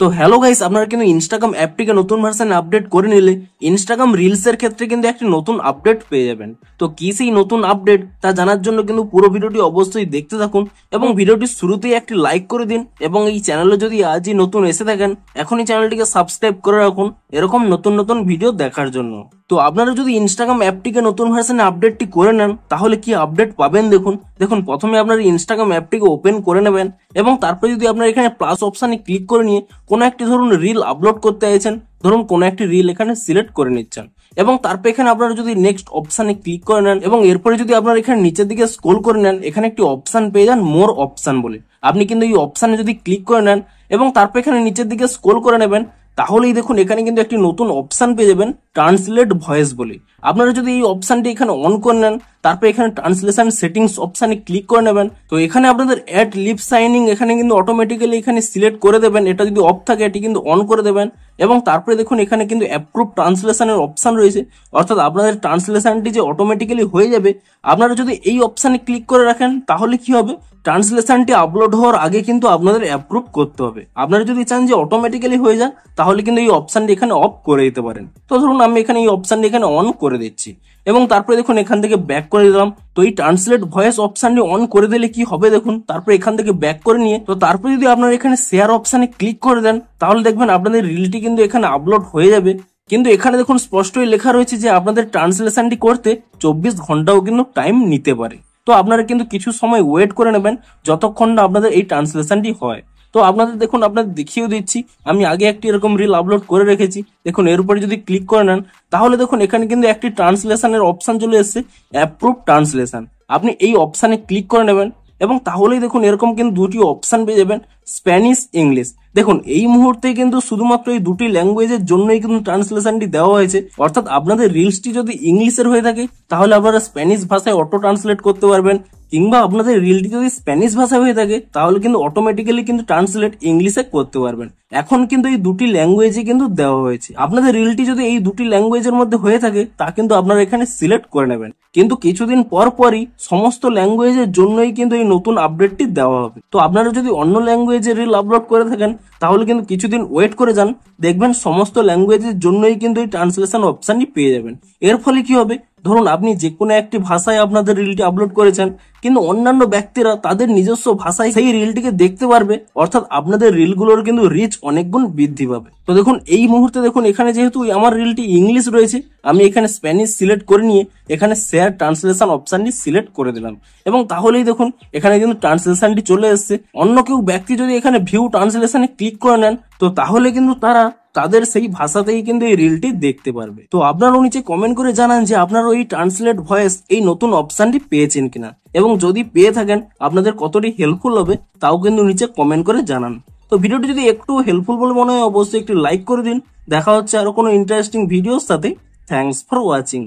তো hello guys, আপনারা কিন্তু ইনস্টাগ্রাম অ্যাপটিকে নতুন ভার্সনে আপডেট করে নিলে ইনস্টাগ্রাম রিলস এর ক্ষেত্রে কিন্তু একটি নতুন আপডেট পেয়ে যাবেন। তো কি সেই নতুন আপডেট তা জানার জন্য কিন্তু পুরো ভিডিওটি অবশ্যই দেখতে থাকুন এবং ভিডিওটির শুরুতেই একটি লাইক করে দিন এবং এই চ্যানেলে যদি আজই নতুন এসে থাকেন এখনই চ্যানেলটিকে সাবস্ক্রাইব করে রাখুন এরকম নতুন নতুন ভিডিও দেখার জন্য। তো আপনারা যদি ইনস্টাগ্রাম অ্যাপটিকে নতুন ভার্সনে আপডেটটি করে নেন তাহলে কি আপডেট পাবেন দেখুন প্রথমে আপনারা ইনস্টাগ্রাম অ্যাপটিকে ওপেন করে নেবেন এবং তারপরে যদি আপনারা এখানে প্লাস অপশানে ক্লিক করে নিয়ে কোনো একটি ধরুন রিল আপলোড করতে চাইছেন, ধরুন কোনো একটি রিল এখানে সিলেক্ট করে নিচ্ছেন এবং তারপর এখানে আপনারা যদি নেক্সট অপশানে ক্লিক করে নেন এবং এরপরে যদি আপনারা এখানে নিচের দিকে স্ক্রল করে নেন এখানে একটি অপশান পেয়ে যান মোর অপশান বলে। আপনি কিন্তু এই অপশানে যদি ক্লিক করে নেন এবং তারপর এখানে নিচের দিকে স্ক্রল করে নেবেন তাহলেই দেখুন এখানে কিন্তু একটি নতুন অপশান পেয়ে যাবেন ট্রান্সলেট ভয়েস বলে। আপনারা যদি এই অপশানটি এখানে অন করে নেন তারপর এখানে ট্রান্সলেশন সেটিংস অপশানে ক্লিক করে নেবেন। তো এখানে আপনাদের অ্যাড লিপ সাইনিং এখানে কিন্তু অটোমেটিক্যালি এখানে সিলেক্ট করে দেবেন, এটা যদি অফ থাকে এটি কিন্তু অন করে দেবেন এবং তারপরে দেখুন এখানে কিন্তু অ্যাপ্রুভ ট্রান্সলেশনের অপশান রয়েছে, অর্থাৎ আপনাদের ট্রান্সলেশনটি যে অটোমেটিক্যালি হয়ে যাবে। আপনারা যদি এই অপশানে ক্লিক করে রাখেন তাহলে কি হবে, ট্রান্সলেশনটি আপলোড হওয়ার আগে কিন্তু আপনাদের অ্যাপ্রুভ করতে হবে। আপনারা যদি চান যে অটোমেটিক্যালি হয়ে যায় তাহলে কিন্তু এই অপশানটি এখানে অফ করে দিতে পারেন। তো ধরুন আমি এখানে এই অপশানটি এখানে অন করে দিচ্ছি এবং তারপরে দেখুন এখান থেকে ব্যাক করে দিলাম। তো এই ট্রান্সলেট ভয়েস অপশানটি অন করে দিলে কি হবে দেখুন, তারপরে এখান থেকে ব্যাক করে নিয়ে তো তারপরে যদি আপনারা এখানে শেয়ার অপশানে ক্লিক করে দেন তাহলে দেখবেন আপনাদের রিলটি কিন্তু এখানে আপলোড হয়ে যাবে। কিন্তু এখানে দেখুন স্পষ্টই লেখা রয়েছে যে আপনাদের ট্রান্সলেশনটি করতে 24 ঘন্টাও কিন্তু টাইম নিতে পারে। তো আপনারা কিন্তু কিছু সময় ওয়েট করে নেবেন যতক্ষণ না আপনাদের এই ট্রান্সলেশনটি হয়। তো আপনাদের দেখুন আপনাদের দেখিয়েও দিচ্ছি, আমি আগে একটি এরকম রিল আপলোড করে রেখেছি। দেখুন এর উপরে যদি ক্লিক করে নেন তাহলে দেখুন এখানে কিন্তু একটি ট্রান্সলেশনের অপশান চলে এসেছে, অ্যাপ্রুভ ট্রান্সলেশন। আপনি এই অপশানে ক্লিক করে নেবেন এবং তাহলেই দেখুন এরকম কিন্তু দুটি অপশান পেয়ে যাবেন, স্প্যানিশ ইংলিশ। দেখুন এই মুহূর্তে কিন্তু শুধুমাত্র এই দুটি ল্যাঙ্গুয়েজের জন্যই কিন্তু ট্রান্সলেশনটি দেওয়া হয়েছে, অর্থাৎ আপনাদের রিলসটি যদি ইংলিশের হয়ে থাকে তাহলে আপনারা স্প্যানিশ ভাষায় অটো ট্রান্সলেট করতে পারবেন, কিংবা আপনাদের রিলটি যদি স্প্যানিশ ভাষায় হয়ে থাকে তাহলে কিন্তু অটোমেটিক্যালি কিন্তু ট্রান্সলেট ইংলিশে করতে পারবেন। এখন কিন্তু এই দুটি ল্যাঙ্গুয়েজে কিন্তু দেওয়া হয়েছে। আপনাদের রিলটি যদি এই দুটি ল্যাঙ্গুয়েজের মধ্যে হয়ে থাকে তা কিন্তু আপনারা এখানে সিলেক্ট করে নেবেন, কিন্তু কিছুদিন পর পরই সমস্ত ল্যাঙ্গুয়েজের জন্যই কিন্তু এই নতুন আপডেটটি দেওয়া হবে। তো আপনারা যদি অন্য ল্যাঙ্গুয়েজের রিল আপলোড করে থাকেন তাহলে কিন্তু কিছুদিন ওয়েট করে যান, দেখবেন সমস্ত ল্যাঙ্গুয়েজের জন্যই কিন্তু এই ট্রান্সলেশন অপশানটি পেয়ে যাবেন। এর ফলে কি হবে, ধরুন আপনি যে কোনো একটি ভাষায় আপনাদের রিলটি আপলোড করেছেন কিন্তু অন্যান্য ব্যক্তিরা তাদের নিজস্ব ভাষায় সেই রিলটিকে দেখতে পারবে, অর্থাৎ আপনাদের রিলগুলোর কিন্তু রিচ অনেক গুণ বৃদ্ধি পাবে। তো দেখুন এই মুহূর্তে দেখুন এখানে যেহেতু আমার রিলটি ইংলিশ রয়েছে আমি এখানে স্প্যানিশ সিলেক্ট করে নিয়ে এখানে শেয়ার ট্রান্সলেশন অপশানটি সিলেক্ট করে দিলাম এবং তাহলেই দেখুন এখানে কিন্তু ট্রান্সলেশনটি চলে এসেছে। অন্য কেউ ব্যক্তি যদি এখানে ভিউ ট্রান্সলেশনে ক্লিক করে নেন তো তাহলে কিন্তু তারা তাদের সেই ভাষাতেই কিন্তু এই রিলটি দেখতে পারবে। তো আপনারাও নিচে কমেন্ট করে জানান যে আপনারা এই ট্রান্সলেট ভয়েস এই নতুন অপশানটি পেয়েছেন কিনা এবং যদি পেয়ে থাকেন আপনাদের কতটি হেল্পফুল হবে তাও কিন্তু নিচে কমেন্ট করে জানান। তো ভিডিওটি যদি একটু হেল্পফুল বলে মনে হয় অবশ্যই একটি লাইক করে দিন। দেখা হচ্ছে আরো কোনো ইন্টারেস্টিং ভিডিওর সাথে। Thanks for watching.